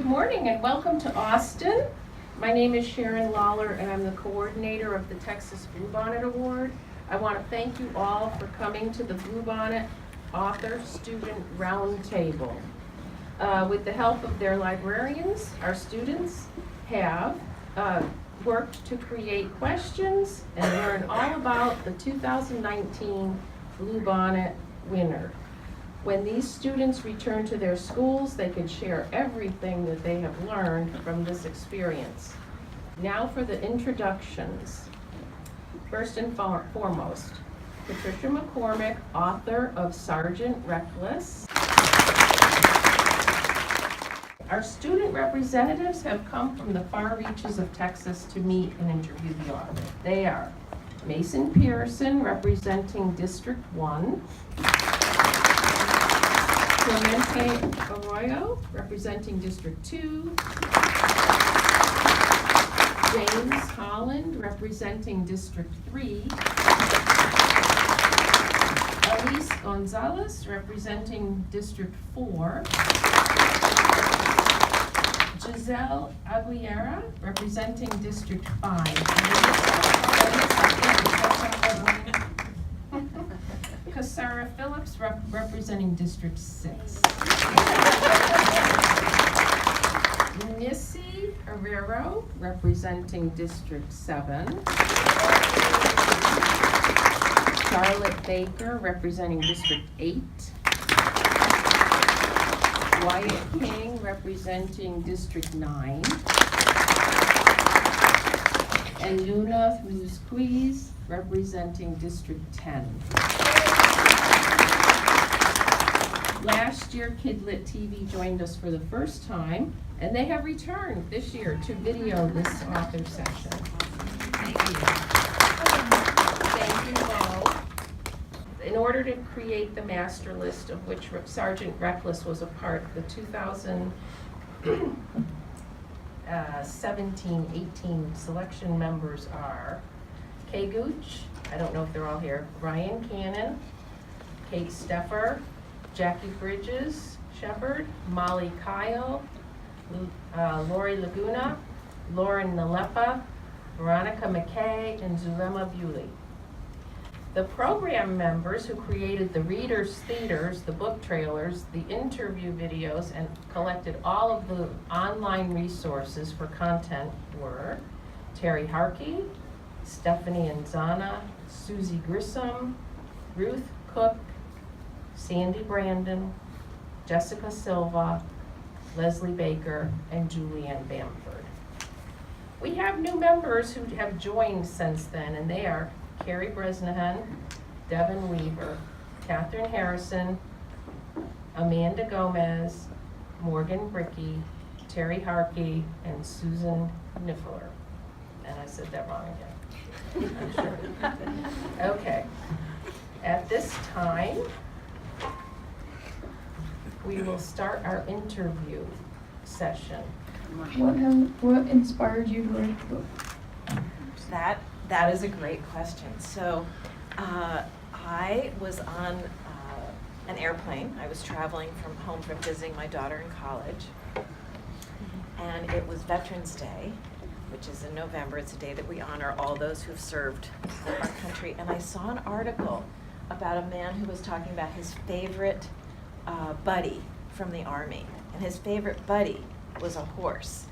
Good morning and welcome to Austin. My name is Sharon Lawler and I'm the coordinator of the Texas Bluebonnet Award. I want to thank you all for coming to the Bluebonnet Author Student Roundtable. With the help of their librarians, our students have worked to create questions and learn all about the 2019 Bluebonnet winner. When these students return to their schools, they can share everything that they have learned from this experience. Now for the introductions. First and foremost, Patricia McCormick, author of Sergeant Reckless. Our student representatives have come from the far reaches of Texas to meet and interview the author. They are Mason Pearson, representing District 1. Clemente Arroyo, representing District 2. James Holland, representing District 3. Elise Gonzalez, representing District 4. Giselle Aguilera, representing District 5. Casara Phillips, representing District 6. Nissy Herrero, representing District 7. Charlotte Baker, representing District 8. Wyatt King, representing District 9. And Luna Rusquiz, representing District 10. Last year, KidLit TV joined us for the first time, and they have returned this year to video this author session. Thank you. Thank you all. In order to create the master list, of which Sergeant Reckless was a part, the 2017-18 selection members are Kay Gooch, I don't know if they're all here, Ryan Cannon, Kate Steffer, Jackie Bridges Shepard, Molly Kyle, Lori Laguna, Lauren Nalepa, Veronica McKay, and Zulema Bewley. The program members who created the readers' theaters, the book trailers, the interview videos, and collected all of the online resources for content were Terry Harkey, Stephanie Anzana, Susie Grissom, Ruth Cook, Sandy Brandon, Jessica Silva, Leslie Baker, and Julianne Bamford. We have new members who have joined since then, and they are Carrie Bresnahan, Devin Weaver, Catherine Harrison, Amanda Gomez, Morgan Brickey, Terry Harkey, and Susan Niffler. And I said that wrong again, I'm sure. Okay, at this time, we will start our interview session. What inspired you to write the book? That is a great question. So I was on an airplane. I was traveling from home from visiting my daughter in college. And it was Veterans Day, which is in November. It's a day that we honor all those who've served our country. And I saw an article about a man who was talking about his favorite buddy from the Army. And his favorite buddy was a horse.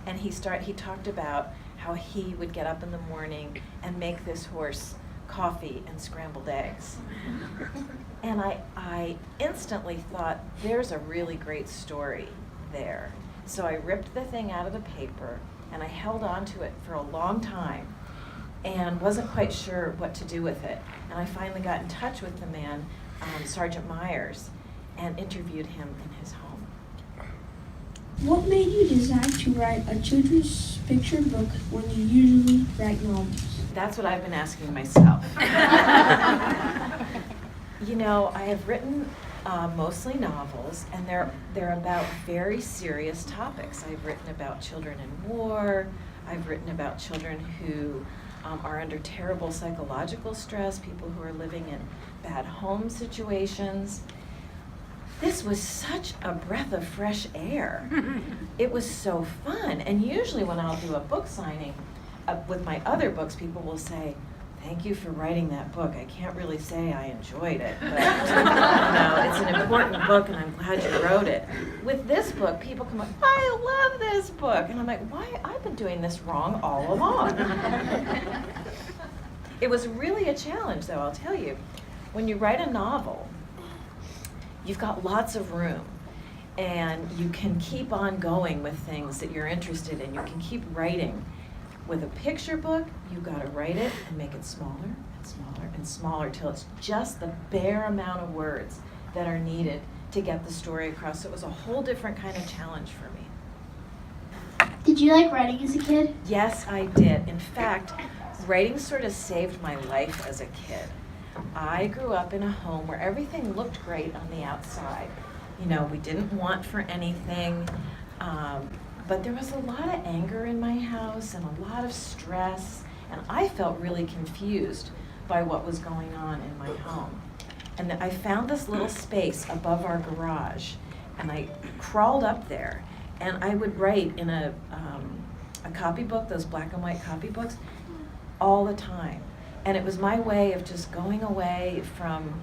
And he talked about how he would get up in the morning and make this horse coffee and scrambled eggs. And I instantly thought, there's a really great story there. So I ripped the thing out of the paper and I held on to it for a long time and wasn't quite sure what to do with it. And I finally got in touch with the man, Sergeant Myers, and interviewed him in his home. What made you decide to write a children's fiction book when you usually write novels? That's what I've been asking myself. You know, I have written mostly novels, and they're about very serious topics. I've written about children in war. I've written about children who are under terrible psychological stress, people who are living in bad home situations. this was such a breath of fresh air. It was so fun. And usually when I'll do a book signing with my other books, people will say, "Thank you for writing that book. I can't really say I enjoyed it, but it's an important book and I'm glad you wrote it." With this book, people come up, "I love this book." And I'm like, why? I've been doing this wrong all along. It was really a challenge, though, I'll tell you. When you write a novel, you've got lots of room and you can keep on going with things that you're interested in. You can keep writing. With a picture book, you've got to write it and make it smaller and smaller and smaller till it's just the bare amount of words that are needed to get the story across. So it was a whole different kind of challenge for me. Did you like writing as a kid? Yes, I did. In fact, writing sort of saved my life as a kid. I grew up in a home where everything looked great on the outside. We didn't want for anything. But there was a lot of anger in my house and a lot of stress, and I felt really confused by what was going on in my home. And I found this little space above our garage, and I crawled up there, and I would write in a copybook, those black and white copybooks, all the time. And it was my way of just going away from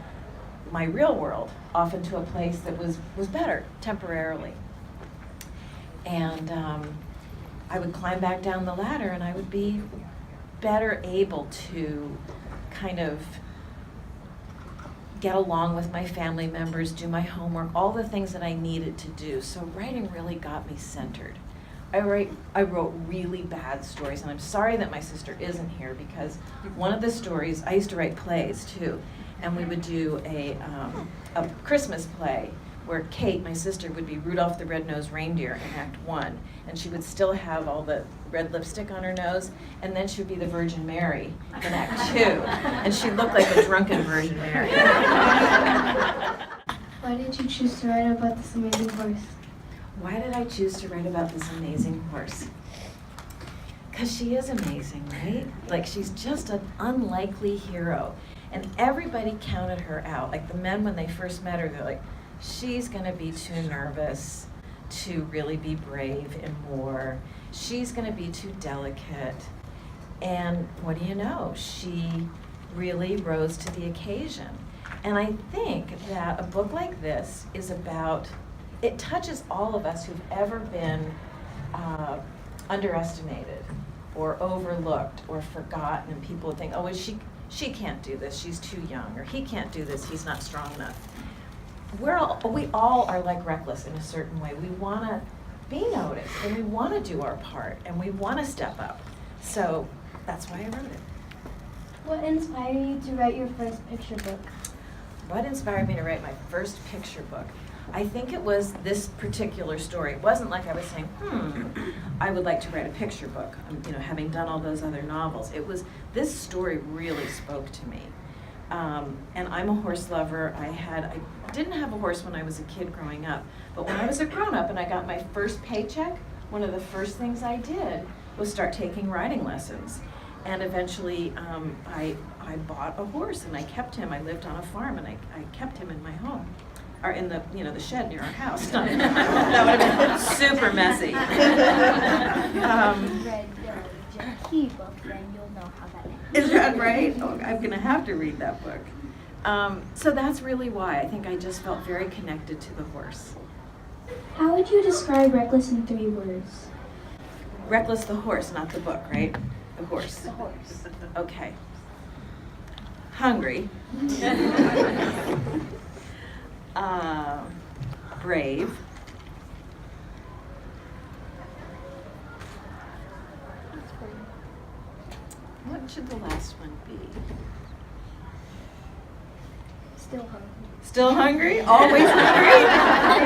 my real world off into a place that was better temporarily. And I would climb back down the ladder and I would be better able to kind of get along with my family members, do my homework, all the things that I needed to do. So writing really got me centered. I wrote really bad stories, and I'm sorry that my sister isn't here because one of the stories, I used to write plays too, and we would do a Christmas play where Kate, my sister, would be Rudolph the Red-Nosed Reindeer in Act 1, and she would still have all the red lipstick on her nose, and then she would be the Virgin Mary in Act 2, and she looked like a drunken Virgin Mary. Why did you choose to write about this amazing horse? Why did I choose to write about this amazing horse? Because she is amazing, right? Like, she's just an unlikely hero, and everybody counted her out. Like, the men, when they first met her, they're like, she's gonna be too nervous to really be brave in war. She's gonna be too delicate. And what do you know? She really rose to the occasion. And I think that a book like this is about, it touches all of us who've ever been underestimated or overlooked or forgotten, and people would think, oh, she can't do this, she's too young, or he can't do this, he's not strong enough. We all are like Reckless in a certain way. We want to be noticed, and we want to do our part, and we want to step up. So that's why I wrote it. What inspired you to write your first picture book? What inspired me to write my first picture book? I think it was this particular story. It wasn't like I was saying, I would like to write a picture book, having done all those other novels. It was, this story really spoke to me. And I'm a horse lover. I didn't have a horse when I was a kid growing up, but when I was a grown-up and I got my first paycheck, one of the first things I did was start taking riding lessons. And eventually I bought a horse and I kept him. I lived on a farm and I kept him in my home, or in the the shed near our house. That would have been super messy. Read the Jackie book, then you'll know how that ends. Is that right? Oh, I'm going to have to read that book. So that's really why. I think I just felt very connected to the horse. How would you describe Reckless in 3 words? Reckless the horse, not the book, right? The horse. The horse. Okay. Hungry. Brave. What should the last one be? Still hungry. Still hungry? Always hungry?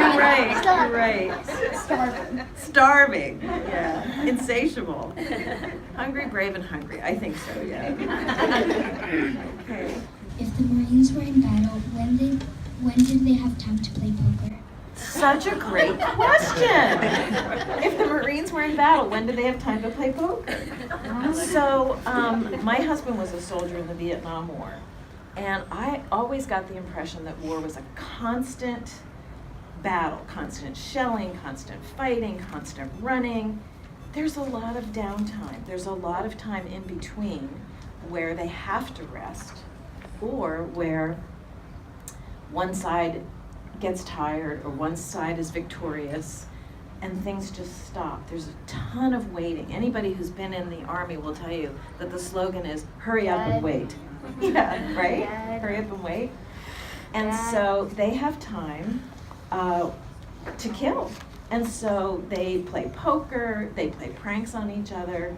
You're right. Still You're right. Starving. Starving. Yeah. Insatiable. Hungry, brave, and hungry. I think so, yeah. Okay. If the Marines were in battle, when did they have time to play poker? Such a great question. If the Marines were in battle, when did they have time to play poker? So, my husband was a soldier in the Vietnam War, and I always got the impression that war was a constant battle, constant shelling, constant fighting, constant running. There's a lot of downtime. There's a lot of time in between where they have to rest, or where one side gets tired or one side is victorious and things just stop. There's a ton of waiting. Anybody who's been in the Army will tell you that the slogan is, hurry up and wait. Yeah, right? Hurry up and wait. And so they have time to kill. And so they play poker, they play pranks on each other.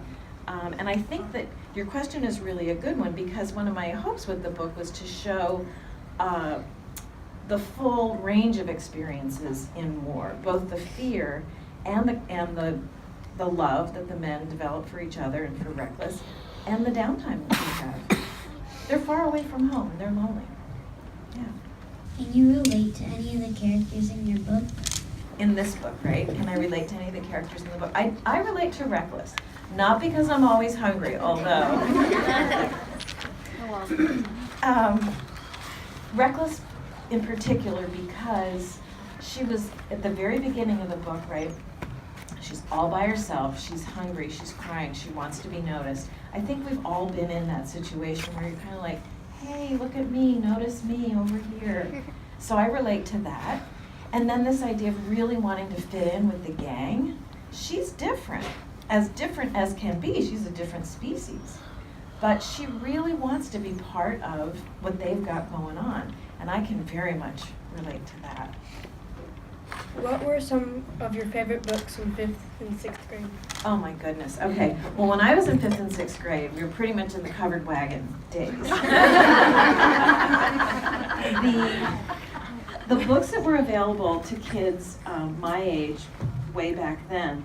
And I think that your question is really a good one, because one of my hopes with the book was to show the full range of experiences in war, both the fear and the love that the men develop for each other and for Reckless, and the downtime that they have. They're far away from home and they're lonely. Yeah. Can you relate to any of the characters in your book? In this book, right? Can I relate to any of the characters in the book? I relate to Reckless, not because I'm always hungry, although Reckless in particular, because she was at the very beginning of the book, right? She's all by herself, she's hungry, she's crying, she wants to be noticed. I think we've all been in that situation where you're kind of like, hey, look at me, notice me over here. So I relate to that. And then this idea of really wanting to fit in with the gang. She's different as can be. She's a different species. But she really wants to be part of what they've got going on. And I can very much relate to that. What were some of your favorite books in 5th and 6th grade? Oh my goodness. Okay. Well, when I was in 5th and 6th grade, we were pretty much in the covered wagon days. The books that were available to kids my age way back then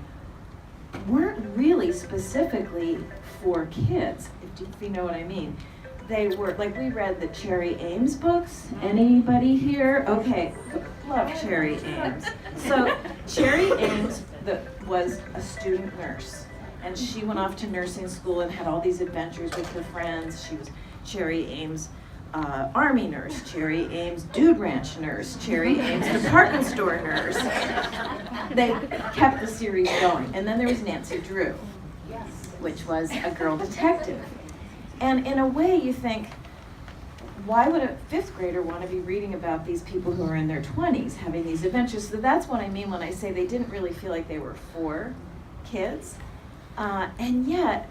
weren't really specifically for kids, if you know what I mean. They were, like, we read the Cherry Ames books. Anybody here? Okay, love Cherry Ames. So Cherry Ames was a student nurse, and she went off to nursing school and had all these adventures with her friends. She was Cherry Ames Army nurse, Cherry Ames Dude Ranch nurse, Cherry Ames department store nurse. They kept the series going. And then there was Nancy Drew, which was a girl detective. And in a way you think, why would a 5th grader want to be reading about these people who are in their 20s having these adventures? So that's what I mean when I say they didn't really feel like they were for kids. And yet,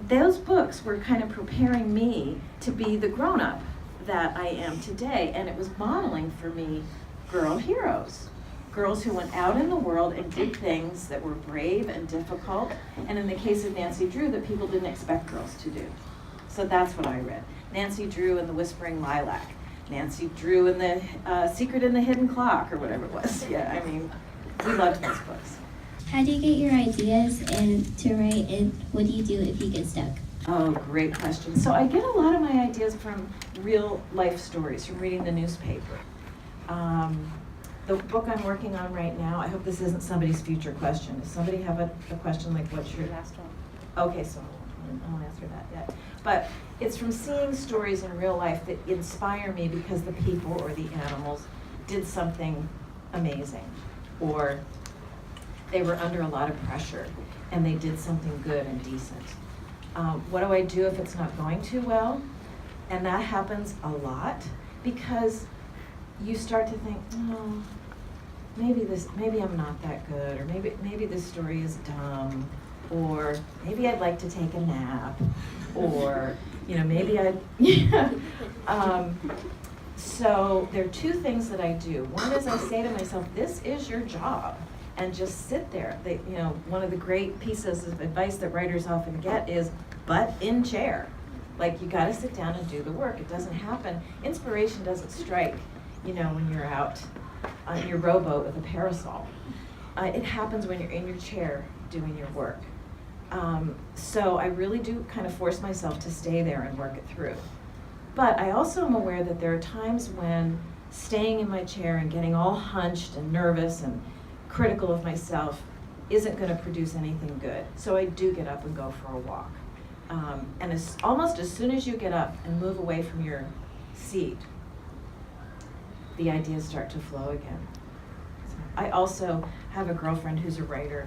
those books were kind of preparing me to be the grown-up that I am today. And it was modeling for me girl heroes. Girls who went out in the world and did things that were brave and difficult. And in the case of Nancy Drew, that people didn't expect girls to do. So that's what I read. Nancy Drew and the Whispering Lilac. Nancy Drew and the Secret in the Hidden Clock, or whatever it was. Yeah, I mean, we loved those books. How do you get your ideas and to write, and what do you do if you get stuck? Oh, great question. So I get a lot of my ideas from real life stories, from reading the newspaper. The book I'm working on right now, I hope this isn't somebody's future question. Does somebody have a question like what's your last one? Okay, so I won't answer that yet. But it's from seeing stories in real life that inspire me because the people or the animals did something amazing, or they were under a lot of pressure and they did something good and decent. What do I do if it's not going too well? And that happens a lot because you start to think, oh, maybe I'm not that good, or maybe this story is dumb, or maybe I'd like to take a nap, or maybe so there are two things that I do. One is I say to myself, this is your job, and just sit there. One of the great pieces of advice that writers often get is butt in chair. Like, you got to sit down and do the work. It doesn't happen. Inspiration doesn't strike, when you're out on your rowboat with a parasol. It happens when you're in your chair doing your work. So I really do kind of force myself to stay there and work it through. But I also am aware that there are times when staying in my chair and getting all hunched and nervous and critical of myself isn't going to produce anything good. So I do get up and go for a walk. And almost as soon as you get up and move away from your seat, the ideas start to flow again. I also have a girlfriend who's a writer,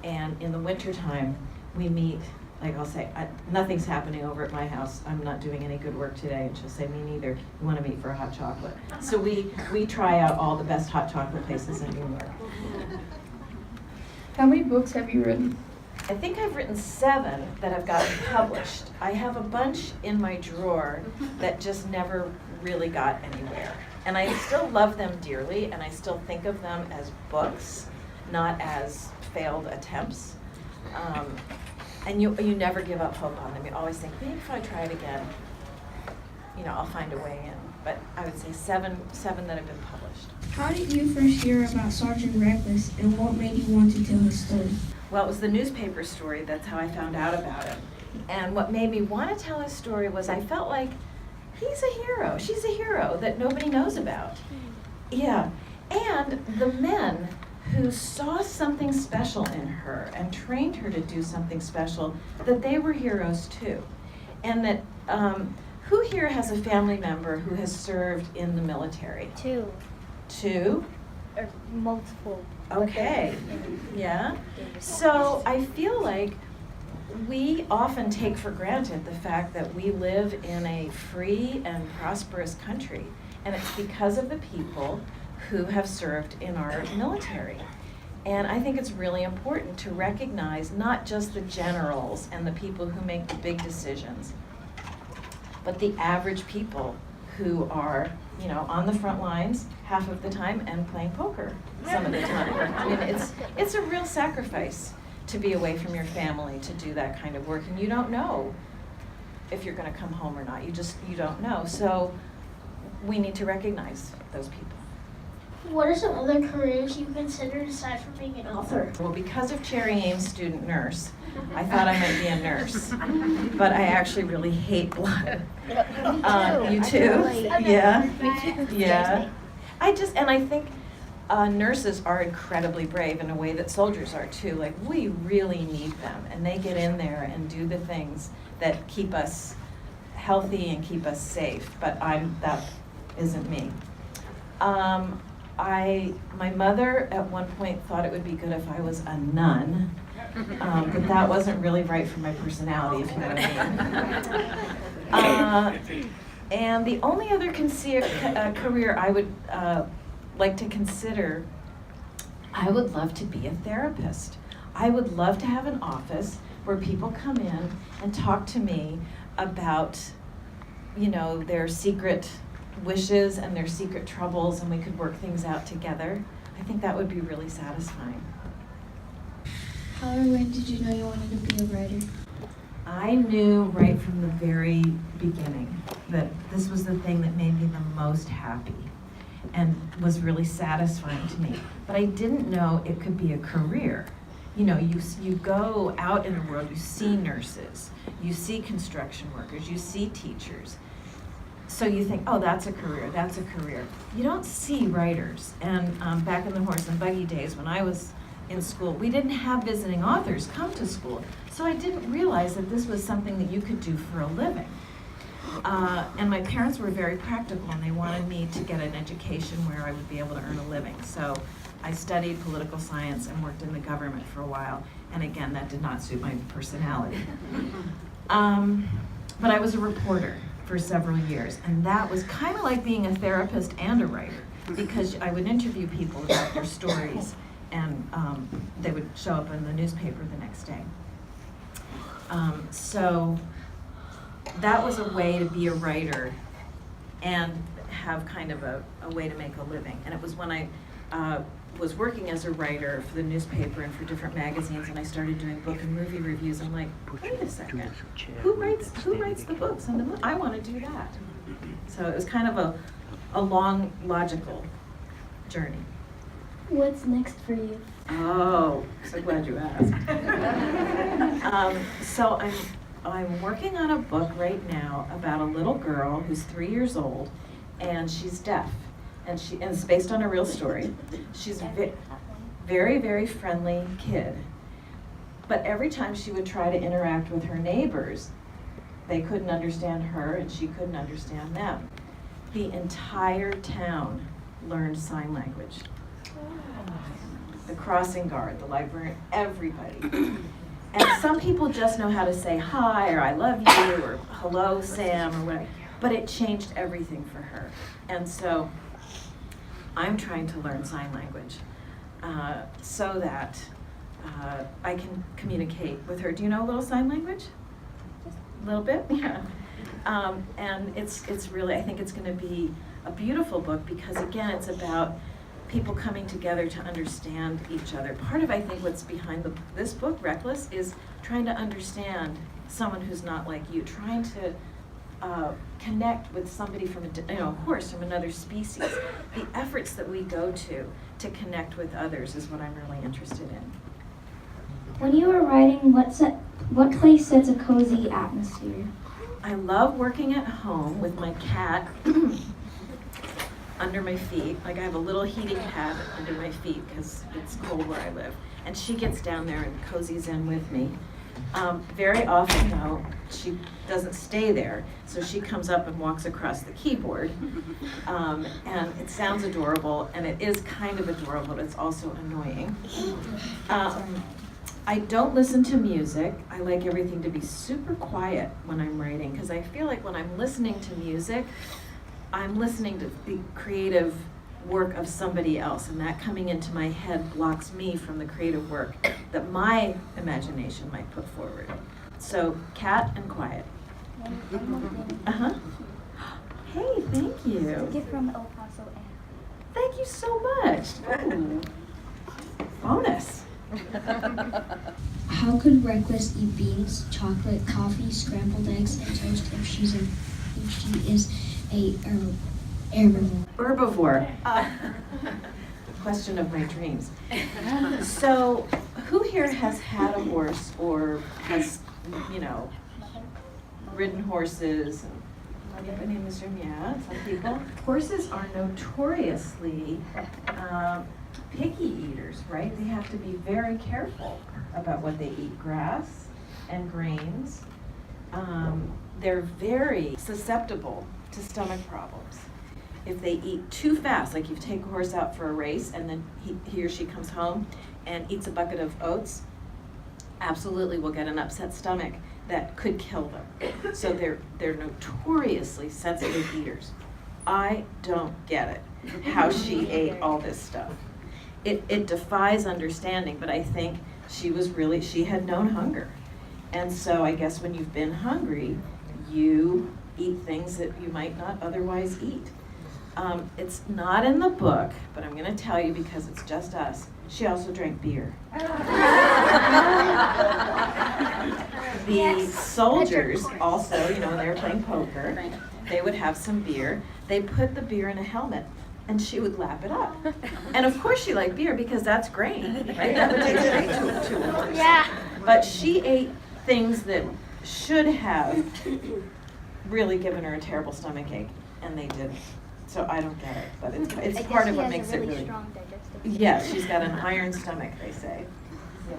and in the wintertime, we meet, like I'll say, nothing's happening over at my house, I'm not doing any good work today, and she'll say, me neither, you wanna meet for a hot chocolate. So we try out all the best hot chocolate places in New York. How many books have you written? I think I've written 7 that have gotten published. I have a bunch in my drawer that just never really got anywhere. And I still love them dearly, and I still think of them as books, not as failed attempts. And you never give up hope on them. You always think, maybe if I try it again, I'll find a way in. But I would say 7 that have been published. How did you first hear about Sergeant Reckless, and what made you want to tell his story? Well, it was the newspaper story. That's how I found out about it. And what made me want to tell his story was I felt like he's a hero. She's a hero that nobody knows about. Yeah. And the men who saw something special in her and trained her to do something special, that they were heroes too. And that, who here has a family member who has served in the military? 2 2? or multiple. Okay, yeah. So I feel like we often take for granted the fact that we live in a free and prosperous country, and it's because of the people who have served in our military. And I think it's really important to recognize not just the generals and the people who make the big decisions, but the average people who are, on the front lines half of the time and playing poker some of the time. I mean, it's a real sacrifice to be away from your family to do that kind of work, and you don't know if you're going to come home or not. You don't know. So we need to recognize those people. What are some other careers you consider aside from being an author? Well, because of Cherry Ames student nurse, I thought I might be a nurse, but I actually really hate blood. You too? Yeah. Yeah. I think nurses are incredibly brave in a way that soldiers are too. Like, we really need them, and they get in there and do the things that keep us healthy and keep us safe. But that isn't me. My mother at one point thought it would be good if I was a nun, but that wasn't really right for my personality, if you know what I mean. And the only other career I would like to consider, I would love to be a therapist. I would love to have an office where people come in and talk to me about, their secret wishes and their secret troubles, and we could work things out together. I think that would be really satisfying. How or when did you know you wanted to be a writer? I knew right from the very beginning that this was the thing that made me the most happy and was really satisfying to me. But I didn't know it could be a career. You go out in the world, you see nurses, you see construction workers, you see teachers. So you think, oh, that's a career, that's a career. You don't see writers. And back in the horse and buggy days when I was in school, we didn't have visiting authors come to school. So I didn't realize that this was something that you could do for a living. And my parents were very practical, and they wanted me to get an education where I would be able to earn a living. So I studied political science and worked in the government for a while. And again, that did not suit my personality. But I was a reporter for several years, and that was kind of like being a therapist and a writer, because I would interview people about their stories, and they would show up in the newspaper the next day. So that was a way to be a writer and have kind of a way to make a living. And it was when I was working as a writer for the newspaper and for different magazines, and I started doing book and movie reviews. I'm like, wait a second, who writes the books and the movies? I want to do that. So it was kind of a long, logical journey. What's next for you? Oh, so glad you asked. So I'm working on a book right now about a little girl who's 3 years old, and she's deaf. And it's based on a real story. She's a very, very friendly kid. But every time she would try to interact with her neighbors, they couldn't understand her and she couldn't understand them. The entire town learned sign language. the crossing guard, the librarian, everybody. And some people just know how to say hi, or I love you, or hello, Sam, or whatever. But it changed everything for her. And so I'm trying to learn sign language so that I can communicate with her. Do you know a little sign language? A little bit? Yeah. And it's really, I think it's going to be a beautiful book because, again, it's about people coming together to understand each other. Part of, I think, what's behind this book, Reckless, is trying to understand someone who's not like you, trying to connect with somebody from a horse from another species. The efforts that we go to connect with others is what I'm really interested in. When you are writing, what place sets a cozy atmosphere? I love working at home with my cat under my feet. Like I have a little heating pad under my feet because it's cold where I live. And she gets down there and cozies in with me. Very often, though, she doesn't stay there, so she comes up and walks across the keyboard. And it sounds adorable, and it is kind of adorable, but it's also annoying. I don't listen to music. I like everything to be super quiet when I'm writing, because I feel like when I'm listening to music, I'm listening to the creative work of somebody else, and that coming into my head blocks me from the creative work that my imagination might put forward. So, cat and quiet. Uh-huh. Hey, thank you. Gift from El Paso. Thank you so much. Ooh. Bonus. How could Reckless eat beans, chocolate, coffee, scrambled eggs, and toast if she is a herbivore? Herbivore. Question of my dreams. So, who here has had a horse or has, ridden horses? Anybody in this room? Yeah, some people. Horses are notoriously picky eaters, right? They have to be very careful about what they eat. Grass and grains. They're very susceptible to stomach problems. If they eat too fast, like you take a horse out for a race and then he or she comes home and eats a bucket of oats, absolutely will get an upset stomach that could kill them. So they're notoriously sensitive eaters. I don't get it, how she ate all this stuff. It defies understanding, but I think she had known hunger. And so I guess when you've been hungry, you eat things that you might not otherwise eat. It's not in the book, but I'm going to tell you because it's just us. She also drank beer. The soldiers also, when they were playing poker, they would have some beer. They put the beer in a helmet, and she would lap it up. And of course she liked beer because that's grain, right? That would take grain to a horse. Yeah. But she ate things that should have really given her a terrible stomach ache, and they didn't. So I don't get it, but it's part of what makes it really strong digestive. Yeah, she's got an iron stomach, they say. Yeah.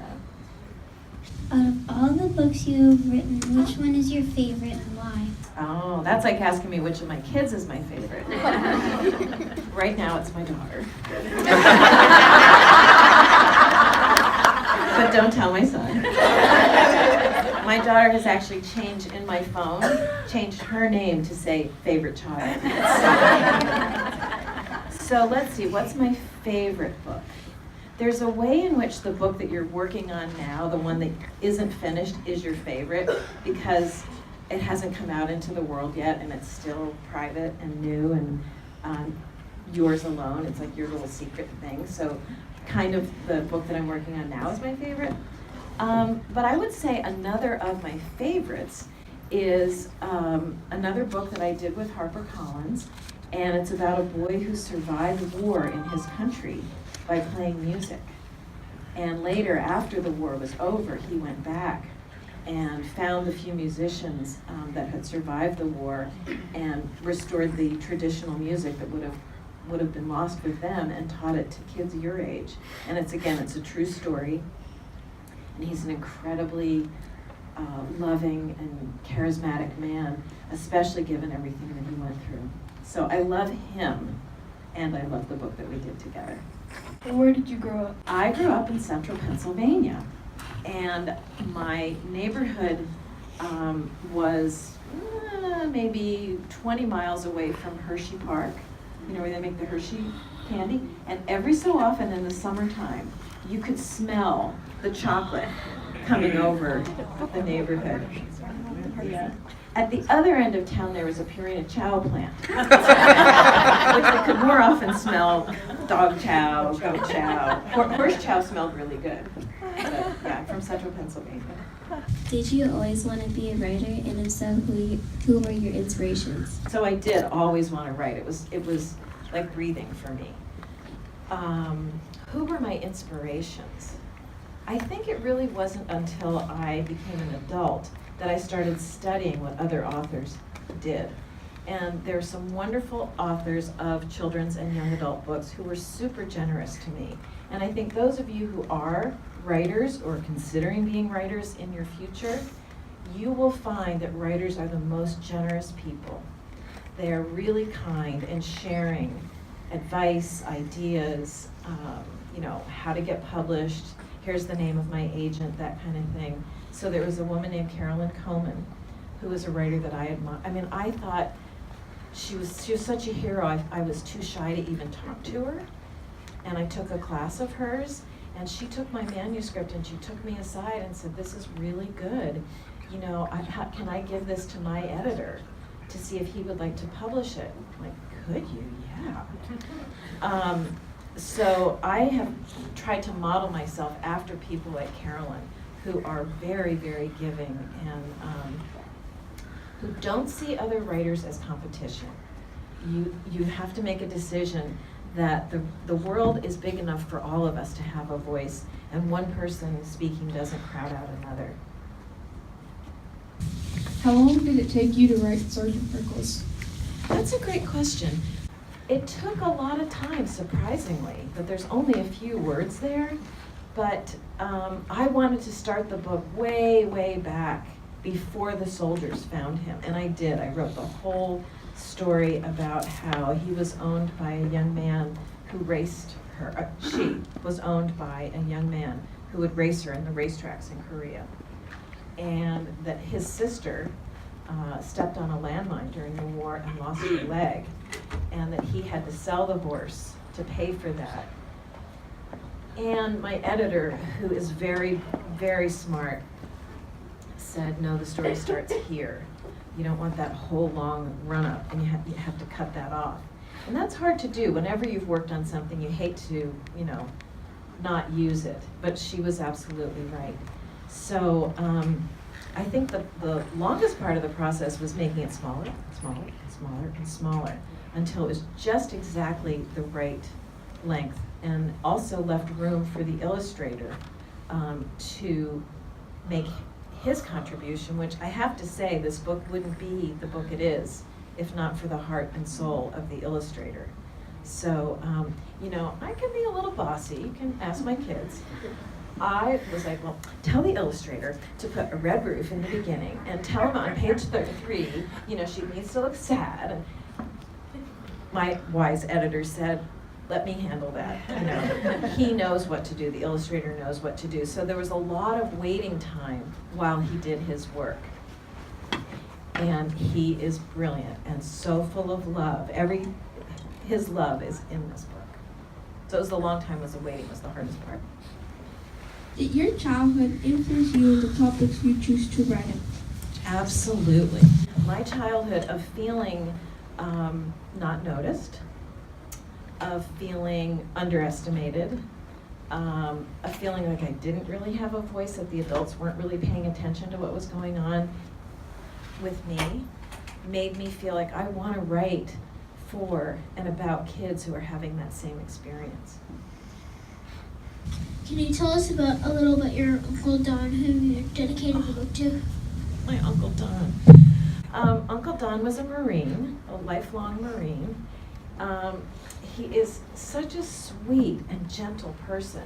Out of all the books you've written, which one is your favorite and why? Oh, that's like asking me which of my kids is my favorite. Right now, it's my daughter. But don't tell my son. My daughter has actually changed in my phone, changed her name to say favorite child. So let's see, what's my favorite book? There's a way in which the book that you're working on now, the one that isn't finished, is your favorite because it hasn't come out into the world yet and it's still private and new and yours alone. It's like your little secret thing. So kind of the book that I'm working on now is my favorite. But I would say another of my favorites is another book that I did with HarperCollins, and it's about a boy who survived war in his country by playing music. And later, after the war was over, he went back and found the few musicians that had survived the war and restored the traditional music that would have been lost with them and taught it to kids your age. And it's a true story. And he's an incredibly loving and charismatic man, especially given everything that he went through. So I love him, and I love the book that we did together. And where did you grow up? I grew up in central Pennsylvania, and my neighborhood was maybe 20 miles away from Hershey Park, you know, where they make the Hershey candy. And every so often in the summertime, you could smell the chocolate coming over the neighborhood. Yeah. At the other end of town, there was a Purina Chow plant, which I could more often smell dog chow, goat chow. Horse chow smelled really good. But, yeah, I'm from central Pennsylvania. Did you always want to be a writer? And if so, who were your inspirations? So I did always want to write. It was like breathing for me. Who were my inspirations? I think it really wasn't until I became an adult that I started studying what other authors did. And there are some wonderful authors of children's and young adult books who were super generous to me. And I think those of you who are writers or considering being writers in your future, you will find that writers are the most generous people. They are really kind and sharing advice, ideas, you know, how to get published, here's the name of my agent, that kind of thing. So there was a woman named Carolyn Coleman, who was a writer that I admire. I mean, I thought she was such a hero, I was too shy to even talk to her. And I took a class of hers, and she took my manuscript and she took me aside and said, this is really good. You know, can I give this to my editor to see if he would like to publish it? I'm like, could you? Yeah. So I have tried to model myself after people like Carolyn, who are very, very giving and who don't see other writers as competition. You have to make a decision that the world is big enough for all of us to have a voice, and one person speaking doesn't crowd out another. How long did it take you to write Sergeant Prickles? That's a great question. It took a lot of time, surprisingly, but there's only a few words there. But I wanted to start the book way, way back before the soldiers found him, and I did. I wrote the whole story about how he was owned by a young man who raced her. She was owned by a young man who would race her in the racetracks in Korea. And that his sister stepped on a landmine during the war and lost her leg, and that he had to sell the horse to pay for that. And my editor, who is very, very smart, said, no, the story starts here. You don't want that whole long run-up, and you have to cut that off. And that's hard to do. Whenever you've worked on something, you hate to, you know, not use it. But she was absolutely right. So I think the longest part of the process was making it smaller, and smaller, and smaller, and smaller, until it was just exactly the right length, and also left room for the illustrator to make his contribution, which I have to say, this book wouldn't be the book it is if not for the heart and soul of the illustrator. So, you know, I can be a little bossy. You can ask my kids. I was like, well, tell the illustrator to put a red roof in the beginning and tell him on page 33, you know, she needs to look sad. And my wise editor said, let me handle that. You know, he knows what to do. The illustrator knows what to do. So there was a lot of waiting time while he did his work. And he is brilliant and so full of love. His love is in this book. So it was the long time was the waiting was the hardest part. Did your childhood influence you in the topics you choose to write about? Absolutely. My childhood of feeling not noticed, of feeling underestimated, of feeling like I didn't really have a voice, that the adults weren't really paying attention to what was going on with me, made me feel like I want to write for and about kids who are having that same experience. Can you tell us about a little about your Uncle Don, who you dedicated the book to? My Uncle Don. Uncle Don was a Marine, a lifelong Marine. He is such a sweet and gentle person.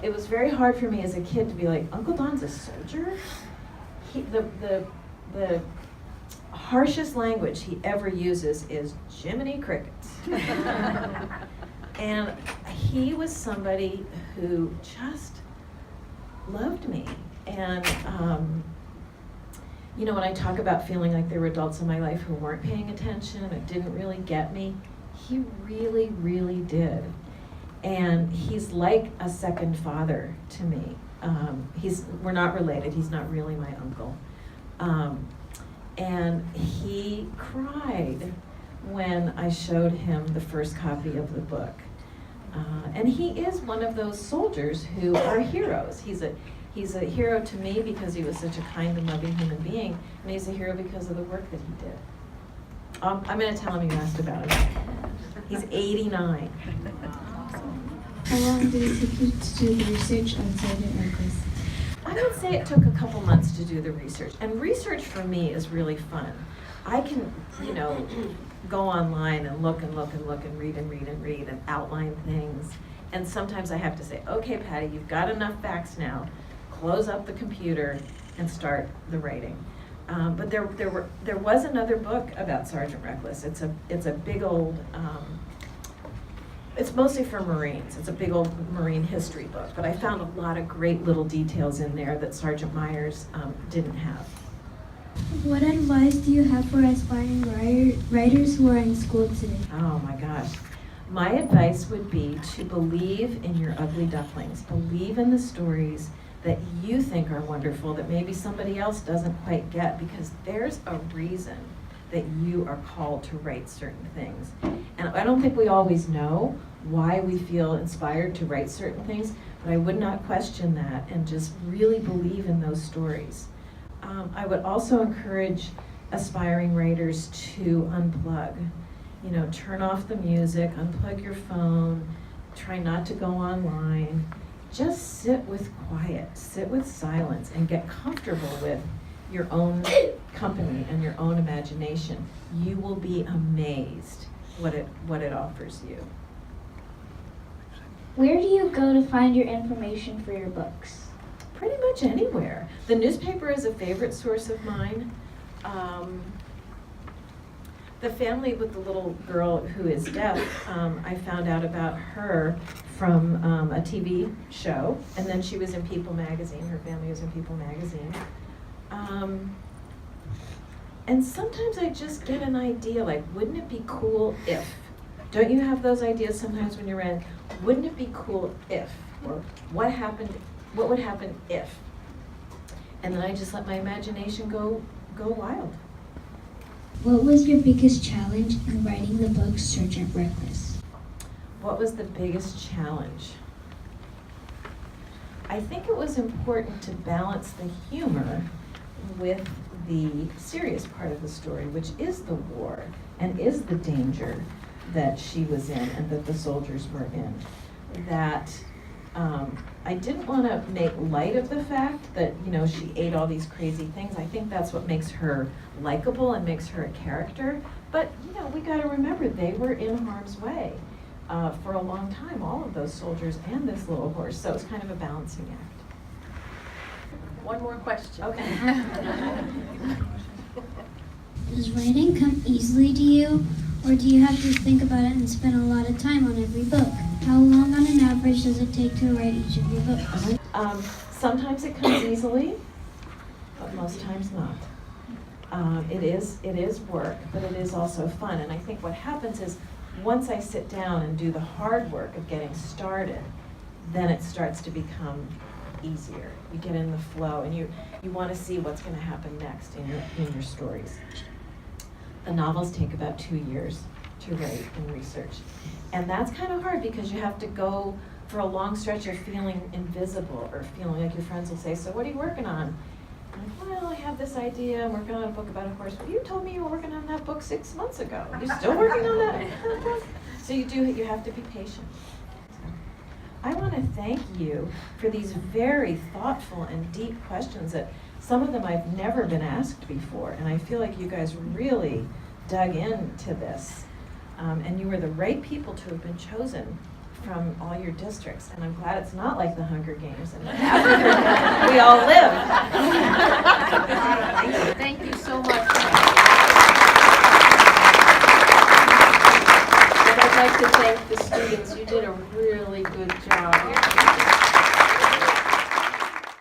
It was very hard for me as a kid to be like, Uncle Don's a soldier? The harshest language he ever uses is Jiminy Crickets. And he was somebody who just loved me. And, you know, when I talk about feeling like there were adults in my life who weren't paying attention or didn't really get me, he really, really did. And he's like a second father to me. We're not related, he's not really my uncle. And he cried when I showed him the first copy of the book. And he is one of those soldiers who are heroes. He's a hero to me because he was such a kind and loving human being, and he's a hero because of the work that he did. I'm going to tell him you asked about him. He's 89. How long did it take you to do the research on Sergeant Reckless? I would say it took a couple months to do the research. And research for me is really fun. I can, you know, go online and look and look and look and read and read and read and outline things. And sometimes I have to say, okay, Patty, you've got enough facts now. Close up the computer and start the writing. But there was another book about Sergeant Reckless. It's a big old, it's mostly for Marines. It's a big old Marine history book, but I found a lot of great little details in there that Sergeant Myers didn't have. What advice do you have for aspiring writers who are in school today? Oh my gosh. My advice would be to believe in your ugly ducklings. Believe in the stories that you think are wonderful that maybe somebody else doesn't quite get, because there's a reason that you are called to write certain things. And I don't think we always know why we feel inspired to write certain things, but I would not question that and just really believe in those stories. I would also encourage aspiring writers to unplug. You know, turn off the music, unplug your phone, try not to go online. Just sit with quiet, sit with silence, and get comfortable with your own company and your own imagination. You will be amazed what it offers you. Where do you go to find your information for your books? Pretty much anywhere. The newspaper is a favorite source of mine. The family with the little girl who is deaf, I found out about her from a TV show, and then she was in People magazine. Her family was in People magazine. And sometimes I just get an idea, like, wouldn't it be cool if? Don't you have those ideas sometimes when you're reading? Wouldn't it be cool if? Or what would happen if? And then I just let my imagination go wild. What was your biggest challenge in writing the book Sergeant Reckless? What was the biggest challenge? I think it was important to balance the humor with the serious part of the story, which is the war and is the danger that she was in and that the soldiers were in. That I didn't want to make light of the fact that, you know, she ate all these crazy things. I think that's what makes her likable and makes her a character. But, you know, we got to remember they were in harm's way for a long time, all of those soldiers and this little horse. So it's kind of a balancing act. One more question. Okay. Does writing come easily to you, or do you have to think about it and spend a lot of time on every book? How long on an average does it take to write each of your books? Sometimes it comes easily, but most times not. It is work, but it is also fun. And I think what happens is once I sit down and do the hard work of getting started, then it starts to become easier. You get in the flow, and you want to see what's going to happen next in your stories. The novels take about 2 years to write and research. And that's kind of hard because you have to go for a long stretch of feeling invisible or feeling like your friends will say, so what are you working on? And I'm like, well, I have this idea, I'm working on a book about a horse. Well, you told me you were working on that book 6 months ago. You're still working on that book? So you have to be patient. I want to thank you for these very thoughtful and deep questions that some of them I've never been asked before. And I feel like you guys really dug into this. And you were the right people to have been chosen from all your districts. And I'm glad it's not like the Hunger Games and we all live. Thank you so much. And I'd like to thank the students. You did a